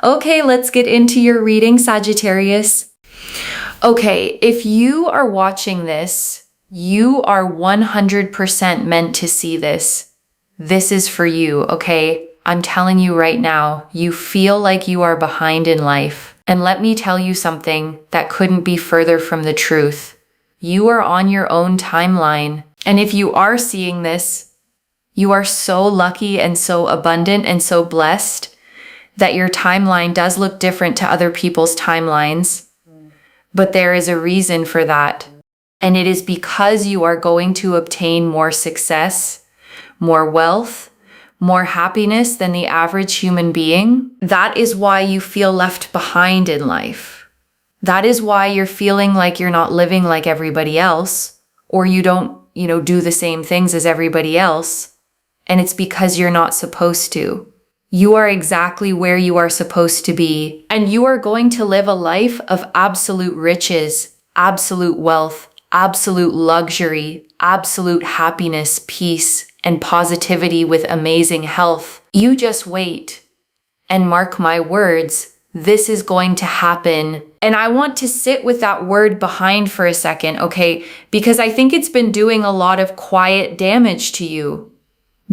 Okay, let's get into your reading, Sagittarius. Okay, if you are watching this, you are 100% meant to see this. This is for you, okay? I'm telling you right now, you feel like you are behind in life. And let me tell you something that couldn't be further from the truth. You are on your own timeline. And if you are seeing this, you are so lucky and so abundant and so blessed that your timeline does look different to other people's timelines. But there is a reason for that. And it is because you are going to obtain more success, more wealth, more happiness than the average human being. That is why you feel left behind in life. That is why you're feeling like you're not living like everybody else, or you don't, do the same things as everybody else. And it's because you're not supposed to. You are exactly where you are supposed to be, and you are going to live a life of absolute riches, absolute wealth, absolute luxury, absolute happiness, peace, and positivity with amazing health. You just wait. And mark my words, this is going to happen. And I want to sit with that word behind for a second, okay? Because I think it's been doing a lot of quiet damage to you.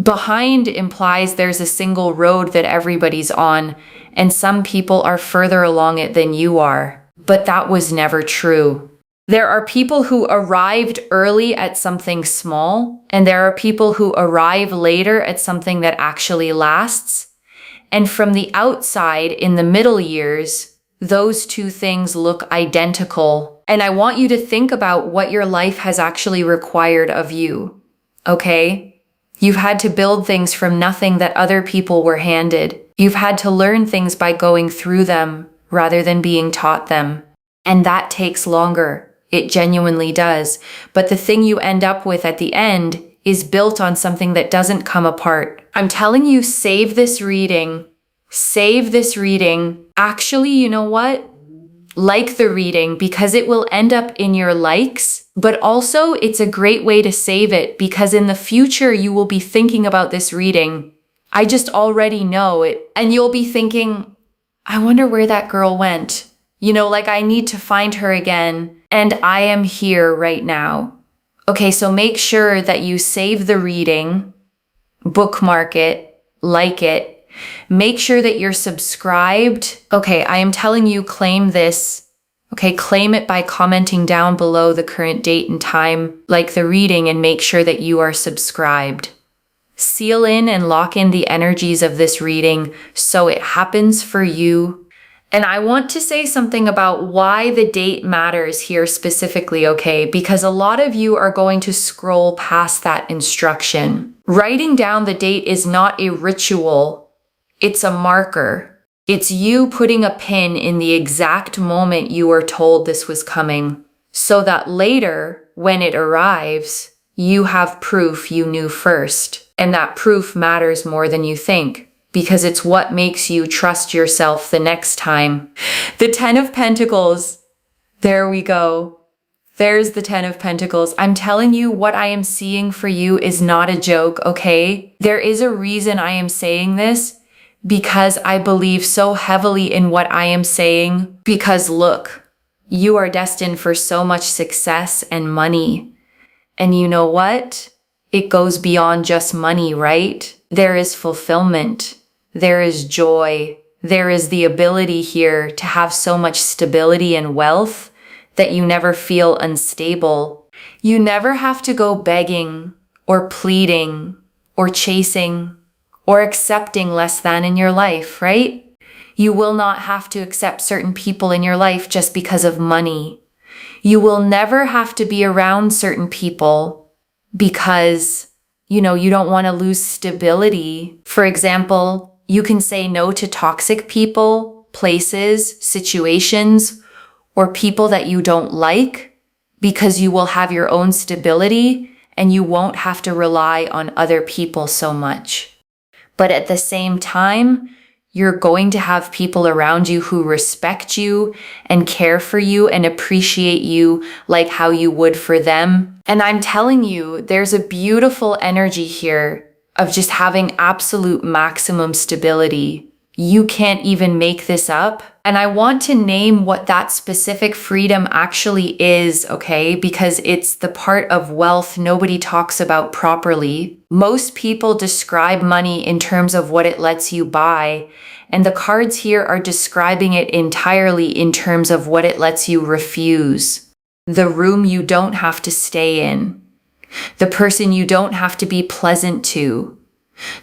Behind implies there's a single road that everybody's on, and some people are further along it than you are. But that was never true. There are people who arrived early at something small, and there are people who arrive later at something that actually lasts. And from the outside, in the middle years, those two things look identical. And I want you to think about what your life has actually required of you, okay? You've had to build things from nothing that other people were handed. You've had to learn things by going through them rather than being taught them. And that takes longer. It genuinely does. But the thing you end up with at the end is built on something that doesn't come apart. I'm telling you, save this reading. Save this reading. Actually, you know what? Like the reading because it will end up in your likes, but also it's a great way to save it because in the future you will be thinking about this reading. I just already know it. And you'll be thinking, I wonder where that girl went. I need to find her again. And I am here right now. Okay, so make sure that you save the reading, bookmark it, like it. Make sure that you're subscribed. Okay, I am telling you, claim this. Okay, claim it by commenting down below the current date and time, like the reading, and make sure that you are subscribed. Seal in and lock in the energies of this reading so it happens for you. And I want to say something about why the date matters here specifically, okay? Because a lot of you are going to scroll past that instruction. Writing down the date is not a ritual. It's a marker. It's you putting a pin in the exact moment you were told this was coming, so that later, when it arrives, you have proof you knew first. And that proof matters more than you think, because it's what makes you trust yourself the next time. The 10 of Pentacles. There we go. There's the 10 of Pentacles. I'm telling you, what I am seeing for you is not a joke, okay? There is a reason I am saying this, because I believe so heavily in what I am saying. Because look, you are destined for so much success and money. And you know what? It goes beyond just money, right? There is fulfillment. There is joy. There is the ability here to have so much stability and wealth that you never feel unstable. You never have to go begging or pleading or chasing or accepting less than in your life, right? You will not have to accept certain people in your life just because of money. You will never have to be around certain people because, you don't want to lose stability. For example, you can say no to toxic people, places, situations, or people that you don't like because you will have your own stability and you won't have to rely on other people so much. But at the same time, you're going to have people around you who respect you and care for you and appreciate you like how you would for them. And I'm telling you, there's a beautiful energy here of just having absolute maximum stability. You can't even make this up. And I want to name what that specific freedom actually is, okay? Because it's the part of wealth nobody talks about properly. Most people describe money in terms of what it lets you buy, and the cards here are describing it entirely in terms of what it lets you refuse. The room you don't have to stay in. The person you don't have to be pleasant to.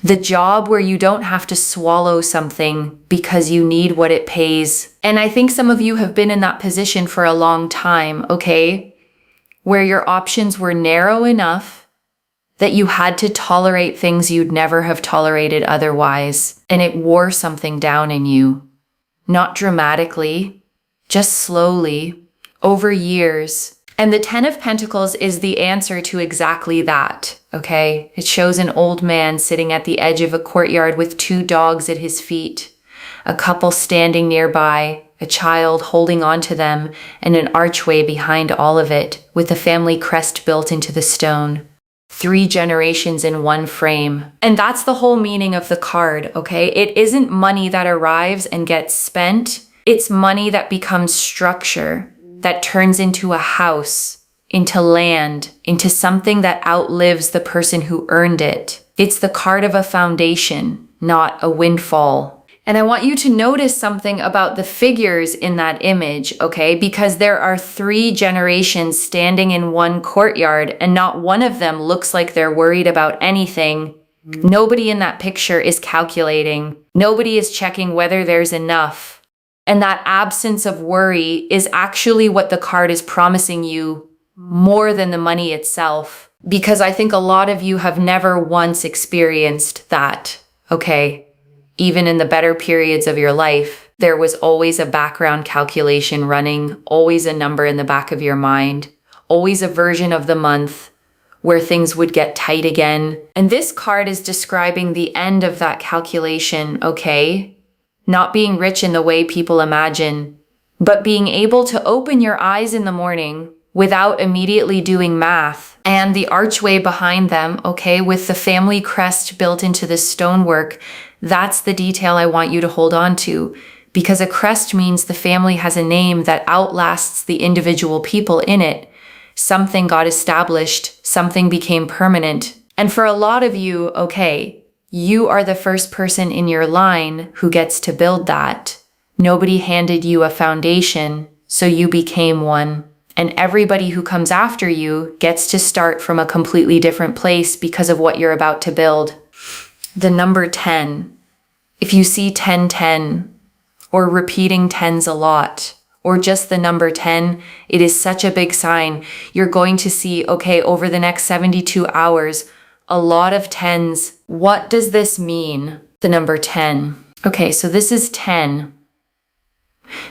The job where you don't have to swallow something because you need what it pays. And I think some of you have been in that position for a long time, okay? Where your options were narrow enough that you had to tolerate things you'd never have tolerated otherwise. And it wore something down in you. Not dramatically, just slowly, over years. And the Ten of Pentacles is the answer to exactly that, okay? It shows an old man sitting at the edge of a courtyard with 2 dogs at his feet, a couple standing nearby, a child holding on to them, and an archway behind all of it, with a family crest built into the stone. 3 generations in one frame. And that's the whole meaning of the card, okay? It isn't money that arrives and gets spent. It's money that becomes structure, that turns into a house, into land, into something that outlives the person who earned it. It's the card of a foundation, not a windfall. And I want you to notice something about the figures in that image, okay? Because there are 3 generations standing in one courtyard, and not one of them looks like they're worried about anything. Nobody in that picture is calculating. Nobody is checking whether there's enough. And that absence of worry is actually what the card is promising you more than the money itself. Because I think a lot of you have never once experienced that, okay? Even in the better periods of your life, there was always a background calculation running, always a number in the back of your mind, always a version of the month where things would get tight again. And this card is describing the end of that calculation, okay? Not being rich in the way people imagine, but being able to open your eyes in the morning without immediately doing math, and the archway behind them, okay, with the family crest built into the stonework. That's the detail I want you to hold on to, because a crest means the family has a name that outlasts the individual people in it. Something got established, something became permanent. And for a lot of you, okay, you are the first person in your line who gets to build that. Nobody handed you a foundation, so you became one. And everybody who comes after you gets to start from a completely different place because of what you're about to build. The number 10. If you see 1010, or repeating tens a lot, or just the number 10, it is such a big sign. You're going to see, okay, over the next 72 hours, a lot of tens. What does this mean? The number 10. Okay, so this is 10.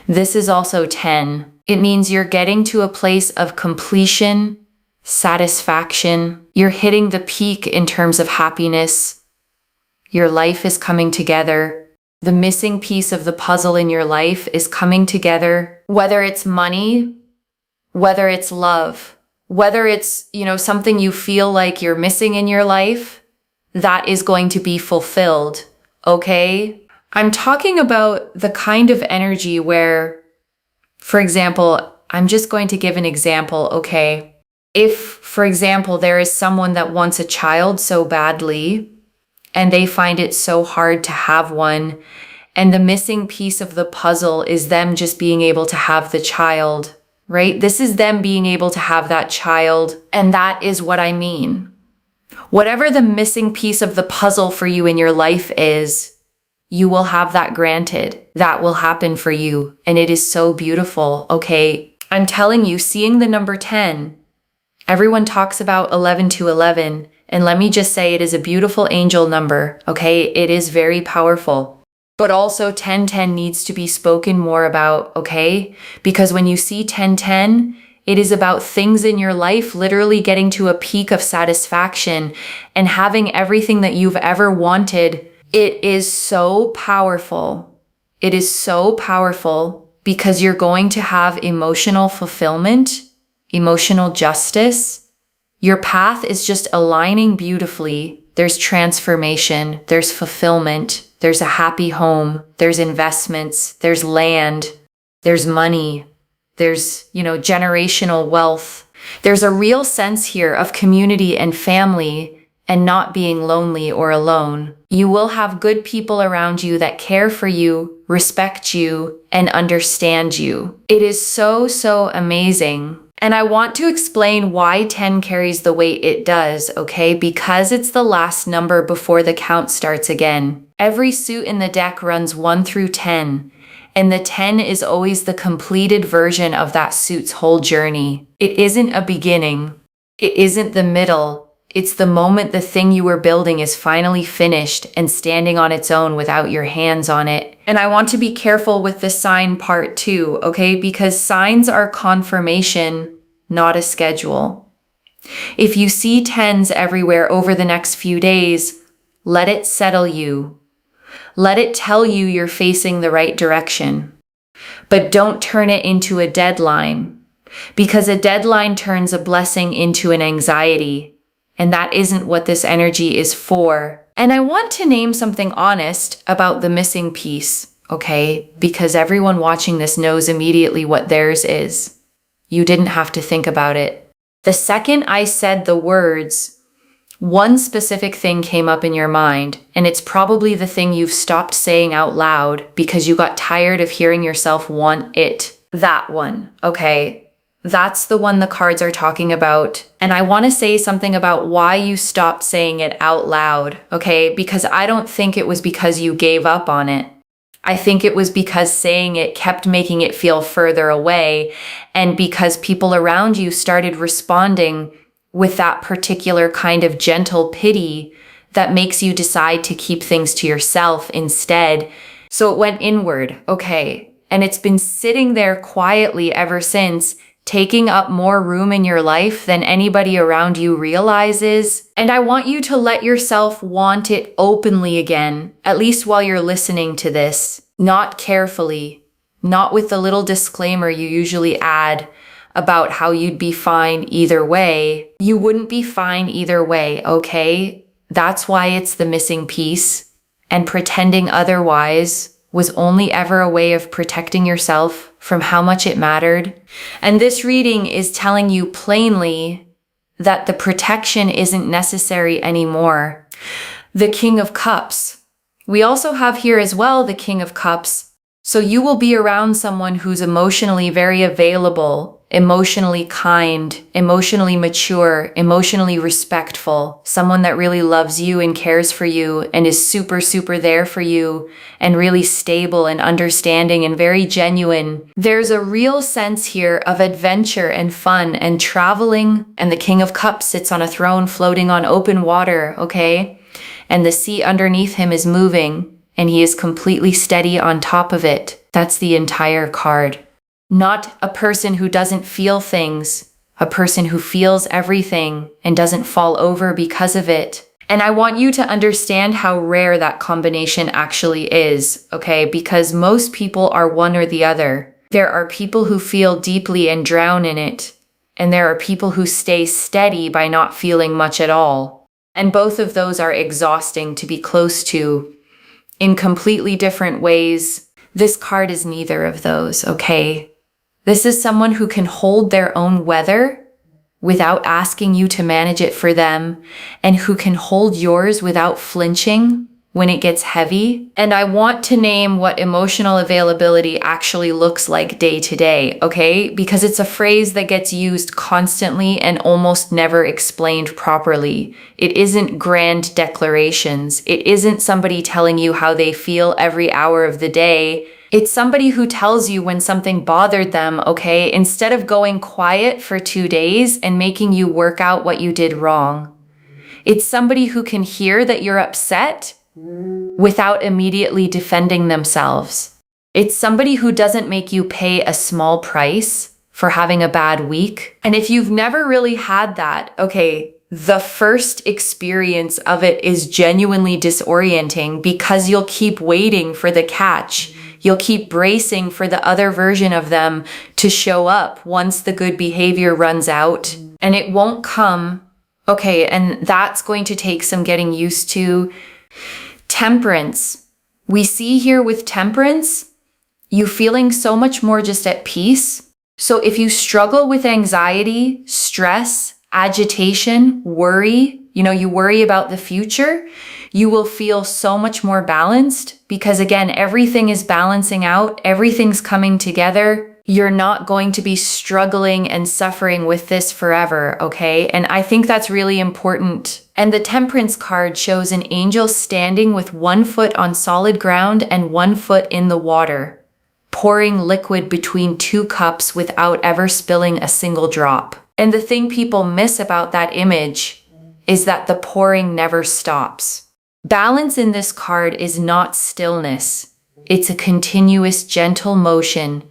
This is also 10. It means you're getting to a place of completion, satisfaction. You're hitting the peak in terms of happiness. Your life is coming together. The missing piece of the puzzle in your life is coming together. Whether it's money, whether it's love, whether it's, something you feel like you're missing in your life, that is going to be fulfilled, okay? I'm talking about the kind of energy where, for example, I'm just going to give an example, okay? If, for example, there is someone that wants a child so badly, and they find it so hard to have one, and the missing piece of the puzzle is them just being able to have the child, right? This is them being able to have that child, and that is what I mean. Whatever the missing piece of the puzzle for you in your life is, you will have that granted. That will happen for you, and it is so beautiful, okay? I'm telling you, seeing the number 10, everyone talks about 11 to 11, and let me just say it is a beautiful angel number, okay? It is very powerful. But also 1010 needs to be spoken more about, okay? Because when you see 1010, it is about things in your life literally getting to a peak of satisfaction and having everything that you've ever wanted. It is so powerful. It is so powerful because you're going to have emotional fulfillment, emotional justice. Your path is just aligning beautifully. There's transformation, there's fulfillment, there's a happy home, there's investments, there's land, there's money, there's, generational wealth. There's a real sense here of community and family and not being lonely or alone. You will have good people around you that care for you, respect you, and understand you. It is so, so amazing. And I want to explain why 10 carries the weight it does, okay? Because it's the last number before the count starts again. Every suit in the deck runs 1 through 10. And the 10 is always the completed version of that suit's whole journey. It isn't a beginning. It isn't the middle. It's the moment the thing you were building is finally finished and standing on its own without your hands on it. And I want to be careful with the sign part too, okay? Because signs are confirmation, not a schedule. If you see 10s everywhere over the next few days, let it settle you. Let it tell you you're facing the right direction. But don't turn it into a deadline, because a deadline turns a blessing into an anxiety. And that isn't what this energy is for. And I want to name something honest about the missing piece, okay? Because everyone watching this knows immediately what theirs is. You didn't have to think about it. The second I said the words, one specific thing came up in your mind, and it's probably the thing you've stopped saying out loud because you got tired of hearing yourself want it. That one, okay? That's the one the cards are talking about. And I want to say something about why you stopped saying it out loud, okay? Because I don't think it was because you gave up on it. I think it was because saying it kept making it feel further away, and because people around you started responding with that particular kind of gentle pity that makes you decide to keep things to yourself instead. So it went inward, okay? And it's been sitting there quietly ever since, taking up more room in your life than anybody around you realizes. And I want you to let yourself want it openly again, at least while you're listening to this. Not carefully, not with the little disclaimer you usually add about how you'd be fine either way. You wouldn't be fine either way, okay? That's why it's the missing piece. And pretending otherwise was only ever a way of protecting yourself from how much it mattered. And this reading is telling you plainly that the protection isn't necessary anymore. The King of Cups. We also have here as well the King of Cups. So you will be around someone who's emotionally very available, emotionally kind, emotionally mature, emotionally respectful, someone that really loves you and cares for you and is super, super there for you and really stable and understanding and very genuine. There's a real sense here of adventure and fun and traveling, and the King of Cups sits on a throne floating on open water, okay? And the sea underneath him is moving, and he is completely steady on top of it. That's the entire card. Not a person who doesn't feel things, a person who feels everything and doesn't fall over because of it. And I want you to understand how rare that combination actually is, okay? Because most people are one or the other. There are people who feel deeply and drown in it, and there are people who stay steady by not feeling much at all. And both of those are exhausting to be close to in completely different ways. This card is neither of those, okay? This is someone who can hold their own weather without asking you to manage it for them, and who can hold yours without flinching when it gets heavy. And I want to name what emotional availability actually looks like day to day, okay? Because it's a phrase that gets used constantly and almost never explained properly. It isn't grand declarations. It isn't somebody telling you how they feel every hour of the day. It's somebody who tells you when something bothered them, okay? Instead of going quiet for 2 days and making you work out what you did wrong. It's somebody who can hear that you're upset without immediately defending themselves. It's somebody who doesn't make you pay a small price for having a bad week. And if you've never really had that, okay, the first experience of it is genuinely disorienting because you'll keep waiting for the catch. You'll keep bracing for the other version of them to show up once the good behavior runs out, and it won't come. Okay, and that's going to take some getting used to. Temperance. We see here with Temperance, you feeling so much more just at peace. So if you struggle with anxiety, stress, agitation, worry, you worry about the future, you will feel so much more balanced because again, everything is balancing out, everything's coming together. You're not going to be struggling and suffering with this forever, okay? And I think that's really important. And the Temperance card shows an angel standing with 1 foot on solid ground and 1 foot in the water, pouring liquid between 2 cups without ever spilling a single drop. And the thing people miss about that image is that the pouring never stops. Balance in this card is not stillness. It's a continuous, gentle motion.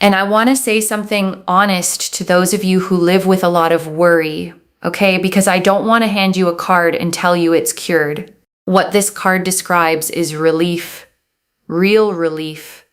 And I want to say something honest to those of you who live with a lot of worry, okay? Because I don't want to hand you a card and tell you it's cured. What this card describes is relief, real relief.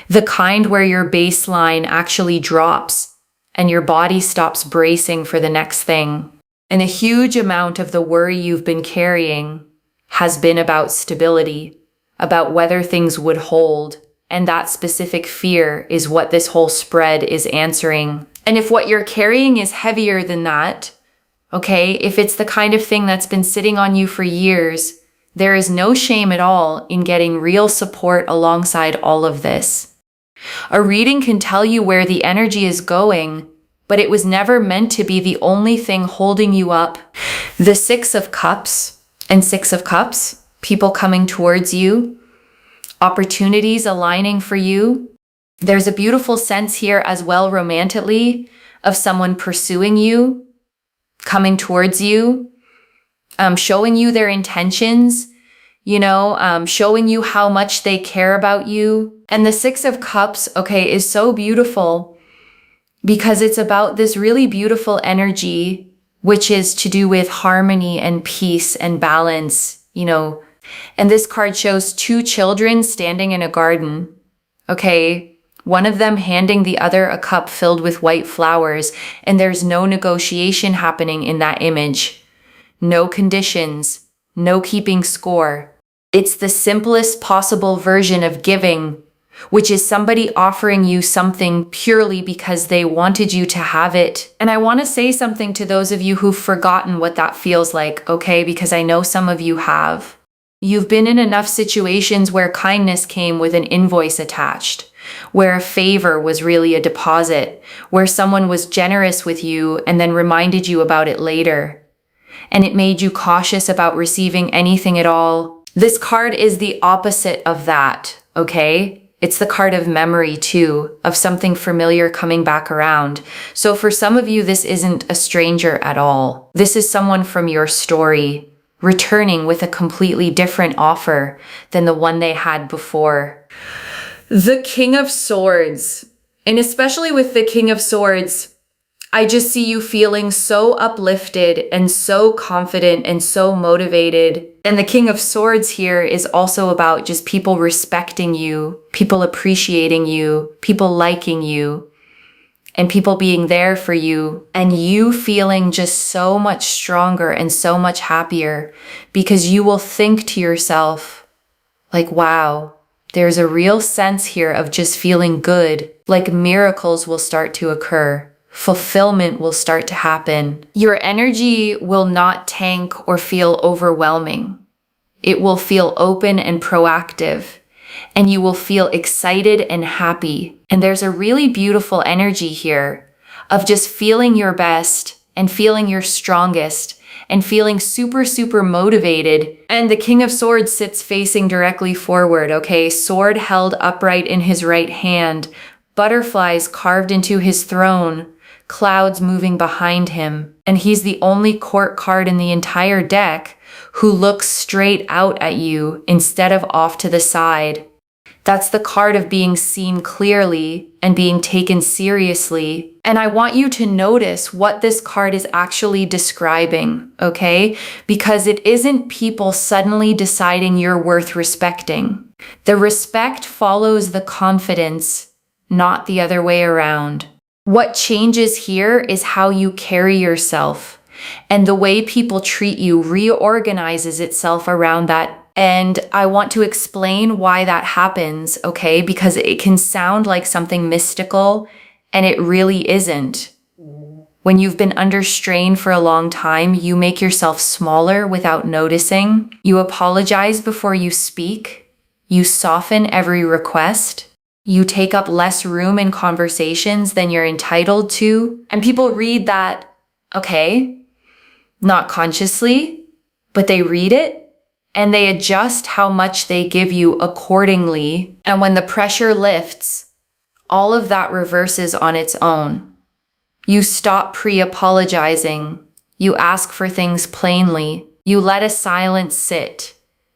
The kind where your baseline actually drops and your body stops bracing for the next thing. And a huge amount of the worry you've been carrying has been about stability, about whether things would hold. And that specific fear is what this whole spread is answering. And if what you're carrying is heavier than that, okay, if it's the kind of thing that's been sitting on you for years, there is no shame at all in getting real support alongside all of this. A reading can tell you where the energy is going, but it was never meant to be the only thing holding you up. The 6 of Cups and 6 of Cups, people coming towards you, opportunities aligning for you. There's a beautiful sense here as well romantically of someone pursuing you, coming towards you, showing you their intentions, showing you how much they care about you. And the 6 of Cups, okay, is so beautiful because it's about this really beautiful energy, which is to do with harmony and peace and balance, And this card shows 2 children standing in a garden, okay? One of them handing the other a cup filled with white flowers, and there's no negotiation happening in that image. No conditions, no keeping score. It's the simplest possible version of giving, which is somebody offering you something purely because they wanted you to have it. And I want to say something to those of you who've forgotten what that feels like, okay? Because I know some of you have. You've been in enough situations where kindness came with an invoice attached, where a favor was really a deposit, where someone was generous with you and then reminded you about it later. And it made you cautious about receiving anything at all. This card is the opposite of that, okay? It's the card of memory too, of something familiar coming back around. So for some of you, this isn't a stranger at all. This is someone from your story, returning with a completely different offer than the one they had before. The King of Swords. And especially with the King of Swords, I just see you feeling so uplifted and so confident and so motivated. And the King of Swords here is also about just people respecting you, people appreciating you, people liking you, and people being there for you, and you feeling just so much stronger and so much happier because you will think to yourself, like, wow, there's a real sense here of just feeling good, like miracles will start to occur. Fulfillment will start to happen. Your energy will not tank or feel overwhelming. It will feel open and proactive, and you will feel excited and happy. And there's a really beautiful energy here of just feeling your best and feeling your strongest and feeling super, super motivated. And the King of Swords sits facing directly forward, okay? Sword held upright in his right hand, butterflies carved into his throne, clouds moving behind him. And he's the only court card in the entire deck who looks straight out at you instead of off to the side. That's the card of being seen clearly and being taken seriously. And I want you to notice what this card is actually describing, okay? Because it isn't people suddenly deciding you're worth respecting. The respect follows the confidence, not the other way around. What changes here is how you carry yourself, and the way people treat you reorganizes itself around that And I want to explain why that happens, okay? Because it can sound like something mystical, and it really isn't. When you've been under strain for a long time, you make yourself smaller without noticing. You apologize before you speak. You soften every request. You take up less room in conversations than you're entitled to. And people read that, okay, not consciously, but they read it and they adjust how much they give you accordingly. And when the pressure lifts, all of that reverses on its own. You stop pre-apologizing. You ask for things plainly. You let a silence sit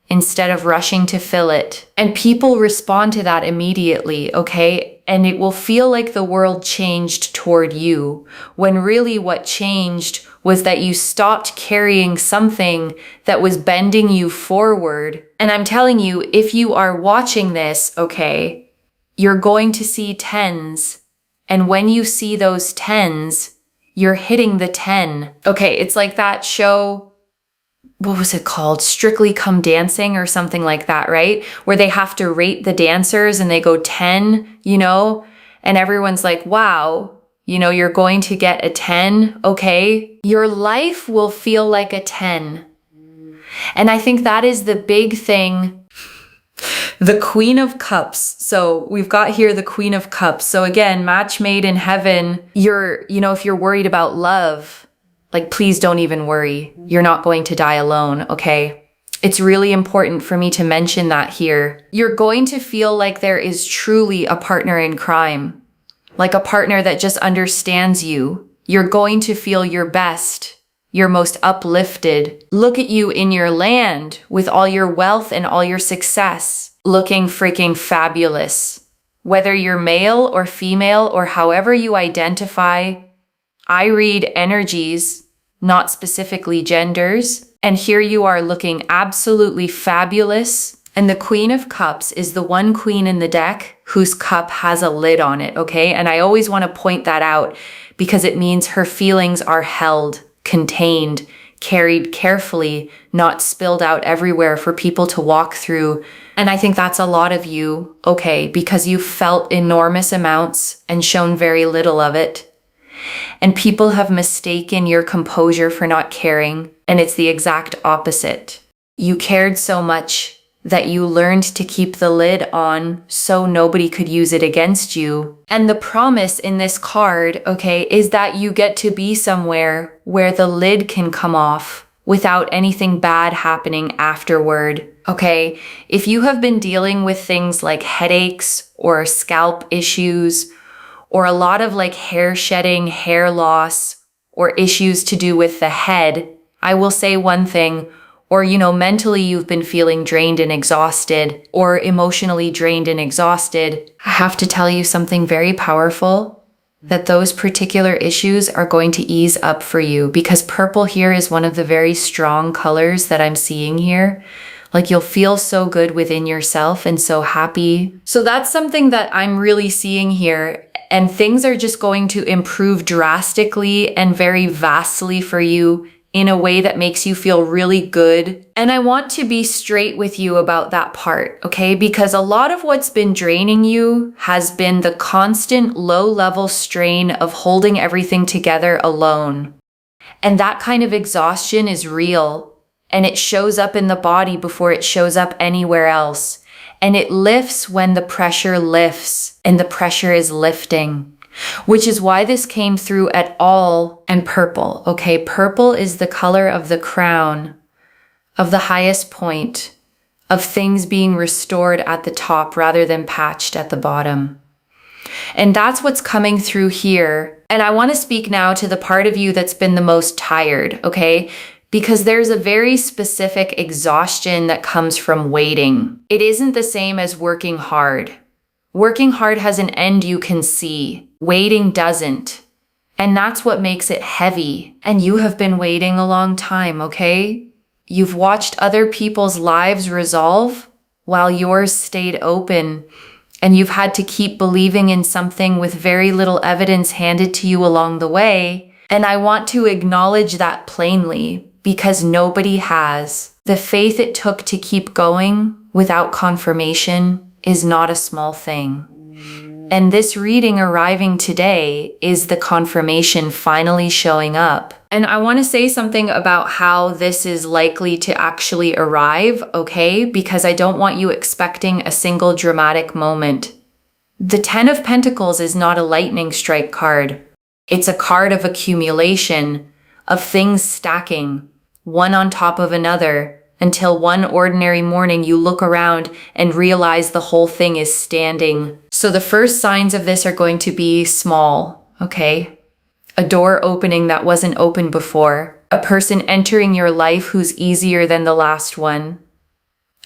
instead of rushing to fill it. And people respond to that immediately, okay? And it will feel like the world changed toward you, when really what changed was that you stopped carrying something that was bending you forward. And I'm telling you, if you are watching this, okay, you're going to see tens. And when you see those tens, you're hitting the 10. Okay, it's like that show, what was it called? Strictly Come Dancing or something like that, right? Where they have to rate the dancers and they go 10, you know? And everyone's like, wow, you know, you're going to get a 10, okay? Your life will feel like a 10. And I think that is the big thing. The Queen of Cups. So we've got here the Queen of Cups. So again, match made in heaven. If you're worried about love, like, please don't even worry. You're not going to die alone, okay? It's really important for me to mention that here. You're going to feel like there is truly a partner in crime, like a partner that just understands you. You're going to feel your best, your most uplifted. Look at you in your land with all your wealth and all your success, looking freaking fabulous. Whether you're male or female or however you identify, I read energies, not specifically genders. And here you are looking absolutely fabulous. And the Queen of Cups is the one queen in the deck whose cup has a lid on it, okay? And I always want to point that out because it means her feelings are held, contained, carried carefully, not spilled out everywhere for people to walk through. And I think that's a lot of you, okay? Because you've felt enormous amounts and shown very little of it. And people have mistaken your composure for not caring, and it's the exact opposite. You cared so much that you learned to keep the lid on so nobody could use it against you. And the promise in this card, okay, is that you get to be somewhere where the lid can come off without anything bad happening afterward, okay? If you have been dealing with things like headaches or scalp issues, or a lot of like hair shedding, hair loss, or issues to do with the head, I will say one thing, or, mentally you've been feeling drained and exhausted, or emotionally drained and exhausted, I have to tell you something very powerful, that those particular issues are going to ease up for you, because purple here is one of the very strong colors that I'm seeing here. Like, you'll feel so good within yourself and so happy. So that's something that I'm really seeing here. And things are just going to improve drastically and very vastly for you in a way that makes you feel really good. And I want to be straight with you about that part, okay? Because a lot of what's been draining you has been the constant low-level strain of holding everything together alone. And that kind of exhaustion is real, and it shows up in the body before it shows up anywhere else. And it lifts when the pressure lifts, and the pressure is lifting, which is why this came through at all. And purple, okay? Purple is the color of the crown, of the highest point, of things being restored at the top rather than patched at the bottom. And that's what's coming through here. And I want to speak now to the part of you that's been the most tired, okay? Because there's a very specific exhaustion that comes from waiting. It isn't the same as working hard. Working hard has an end you can see. Waiting doesn't. And that's what makes it heavy. And you have been waiting a long time, okay? You've watched other people's lives resolve while yours stayed open. And you've had to keep believing in something with very little evidence handed to you along the way. And I want to acknowledge that plainly, because nobody has. The faith it took to keep going without confirmation is not a small thing. And this reading arriving today is the confirmation finally showing up. And I want to say something about how this is likely to actually arrive, okay? Because I don't want you expecting a single dramatic moment. The Ten of Pentacles is not a lightning strike card. It's a card of accumulation, of things stacking, one on top of another, until one ordinary morning you look around and realize the whole thing is standing. So the first signs of this are going to be small, okay? A door opening that wasn't open before. A person entering your life who's easier than the last one.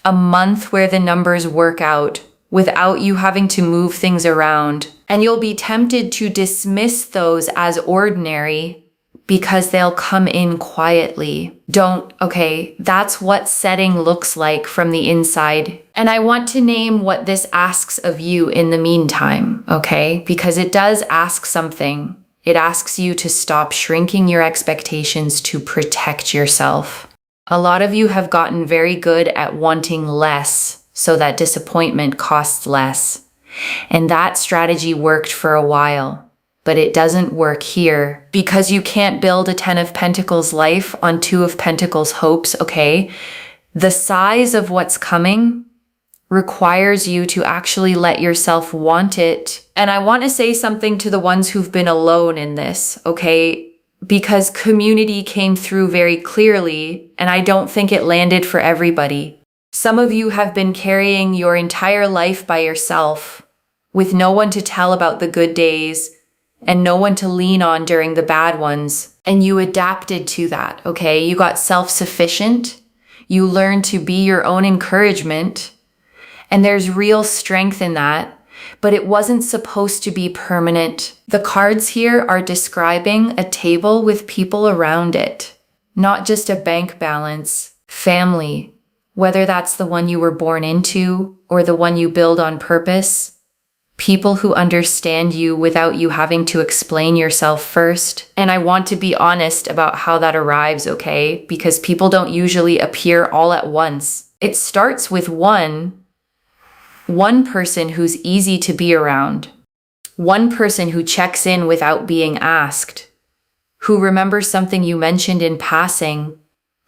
A month where the numbers work out without you having to move things around. And you'll be tempted to dismiss those as ordinary because they'll come in quietly. That's what setting looks like from the inside. And I want to name what this asks of you in the meantime, okay? Because it does ask something. It asks you to stop shrinking your expectations to protect yourself. A lot of you have gotten very good at wanting less so that disappointment costs less. And that strategy worked for a while. But it doesn't work here because you can't build a Ten of Pentacles life on Two of Pentacles hopes, okay? The size of what's coming requires you to actually let yourself want it. And I want to say something to the ones who've been alone in this, okay? Because community came through very clearly, and I don't think it landed for everybody. Some of you have been carrying your entire life by yourself with no one to tell about the good days and no one to lean on during the bad ones. And you adapted to that, okay? You got self-sufficient. You learned to be your own encouragement. And there's real strength in that. But it wasn't supposed to be permanent. The cards here are describing a table with people around it. Not just a bank balance. Family. Whether that's the one you were born into or the one you build on purpose. People who understand you without you having to explain yourself first. And I want to be honest about how that arrives, okay? Because people don't usually appear all at once. It starts with one person who's easy to be around. One person who checks in without being asked. Who remembers something you mentioned in passing.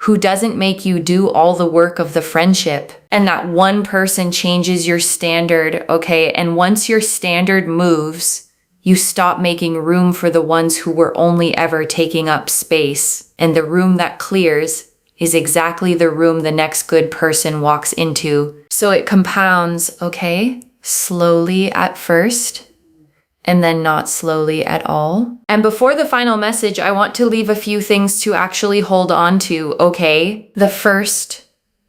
Who doesn't make you do all the work of the friendship. And that one person changes your standard, okay? And once your standard moves, you stop making room for the ones who were only ever taking up space. And the room that clears is exactly the room the next good person walks into. So it compounds, okay? Slowly at first. And then not slowly at all. And before the final message, I want to leave a few things to actually hold on to, okay? The first,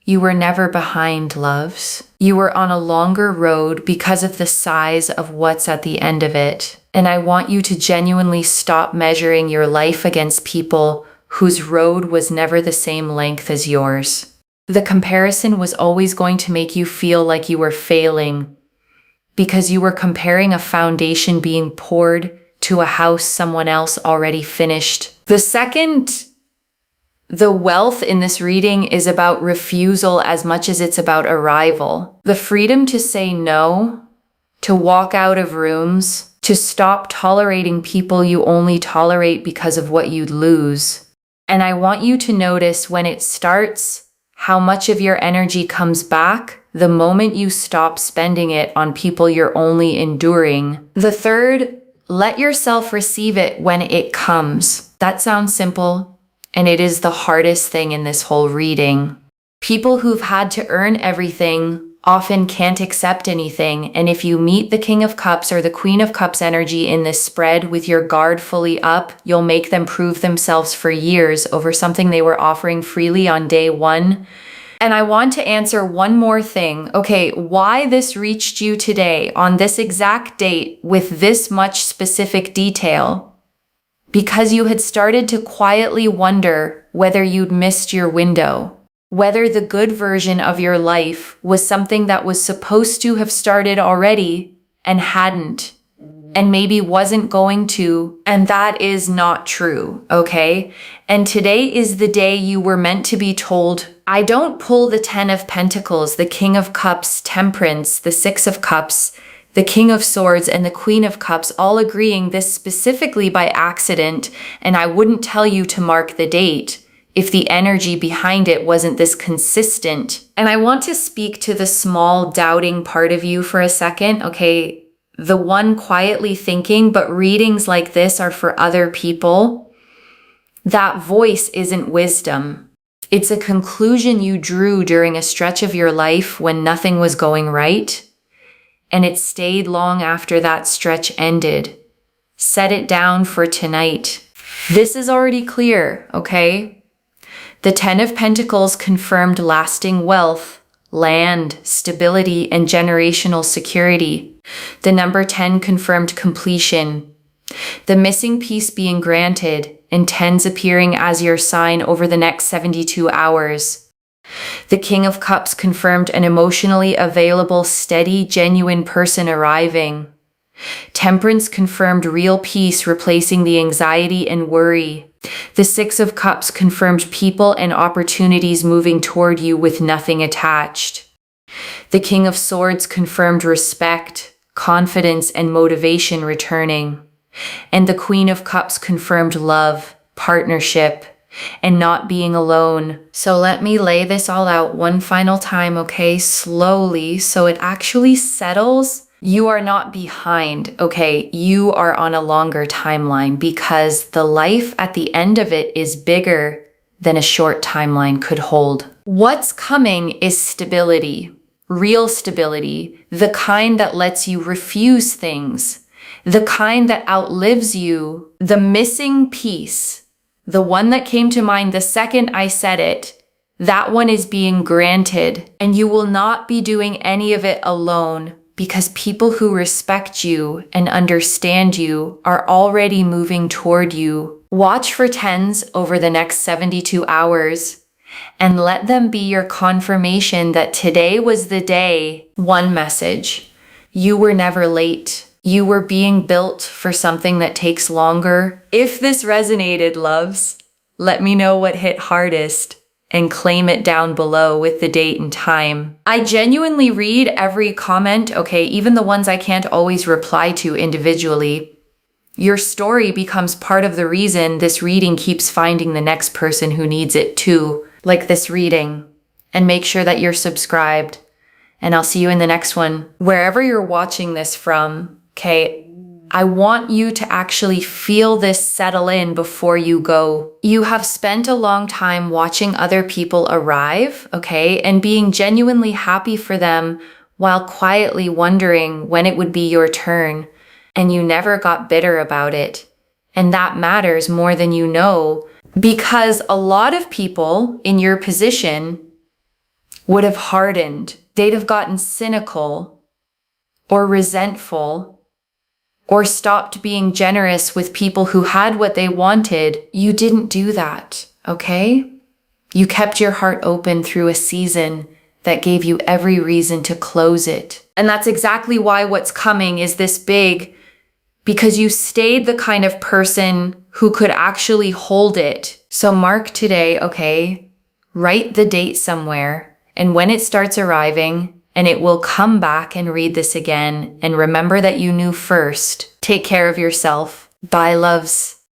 you were never behind, loves. You were on a longer road because of the size of what's at the end of it. And I want you to genuinely stop measuring your life against people whose road was never the same length as yours. The comparison was always going to make you feel like you were failing, because you were comparing a foundation being poured to a house someone else already finished. The second, the wealth in this reading is about refusal as much as it's about arrival. The freedom to say no, to walk out of rooms, to stop tolerating people you only tolerate because of what you'd lose. And I want you to notice when it starts, how much of your energy comes back the moment you stop spending it on people you're only enduring. The third, let yourself receive it when it comes. That sounds simple, and it is the hardest thing in this whole reading. People who've had to earn everything often can't accept anything, and if you meet the King of Cups or the Queen of Cups energy in this spread with your guard fully up, you'll make them prove themselves for years over something they were offering freely on day one. And I want to answer one more thing. Okay, why this reached you today on this exact date with this much specific detail? Because you had started to quietly wonder whether you'd missed your window, whether the good version of your life was something that was supposed to have started already and hadn't, and maybe wasn't going to, and that is not true, okay? And today is the day you were meant to be told, I don't pull the 10 of Pentacles, the King of Cups, Temperance, the 6 of Cups, the King of Swords, and the Queen of Cups, all agreeing this specifically by accident, and I wouldn't tell you to mark the date if the energy behind it wasn't this consistent. And I want to speak to the small doubting part of you for a second, okay? The one quietly thinking, but readings like this are for other people. That voice isn't wisdom. It's a conclusion you drew during a stretch of your life when nothing was going right, and it stayed long after that stretch ended. Set it down for tonight. This is already clear, okay? The 10 of Pentacles confirmed lasting wealth, land, stability, and generational security. The number 10 confirmed completion. The missing piece being granted, and 10s appearing as your sign over the next 72 hours. The King of Cups confirmed an emotionally available, steady, genuine person arriving. Temperance confirmed real peace replacing the anxiety and worry. The 6 of Cups confirmed people and opportunities moving toward you with nothing attached. The King of Swords confirmed respect, confidence, and motivation returning. And the Queen of Cups confirmed love, partnership, and not being alone. So let me lay this all out one final time, okay? Slowly, so it actually settles. You are not behind, okay? You are on a longer timeline because the life at the end of it is bigger than a short timeline could hold. What's coming is stability, real stability, the kind that lets you refuse things, the kind that outlives you. The missing piece, the one that came to mind the second I said it, that one is being granted, and you will not be doing any of it alone. Because people who respect you and understand you are already moving toward you. Watch for 10s over the next 72 hours and let them be your confirmation that today was the day. One message: you were never late. You were being built for something that takes longer. If this resonated, loves, let me know what hit hardest and claim it down below with the date and time. I genuinely read every comment, okay, even the ones I can't always reply to individually. Your story becomes part of the reason this reading keeps finding the next person who needs it too, like this reading. And make sure that you're subscribed. And I'll see you in the next one. Wherever you're watching this from, okay, I want you to actually feel this settle in before you go. You have spent a long time watching other people arrive, okay, and being genuinely happy for them while quietly wondering when it would be your turn, and you never got bitter about it. And that matters more than you know, because a lot of people in your position would have hardened. They'd have gotten cynical or resentful, or stopped being generous with people who had what they wanted. You didn't do that, okay? You kept your heart open through a season that gave you every reason to close it. And that's exactly why what's coming is this big, because you stayed the kind of person who could actually hold it. So mark today, okay? Write the date somewhere, and when it starts arriving, and it will come back and read this again. And remember that you knew first. Take care of yourself. Bye, loves.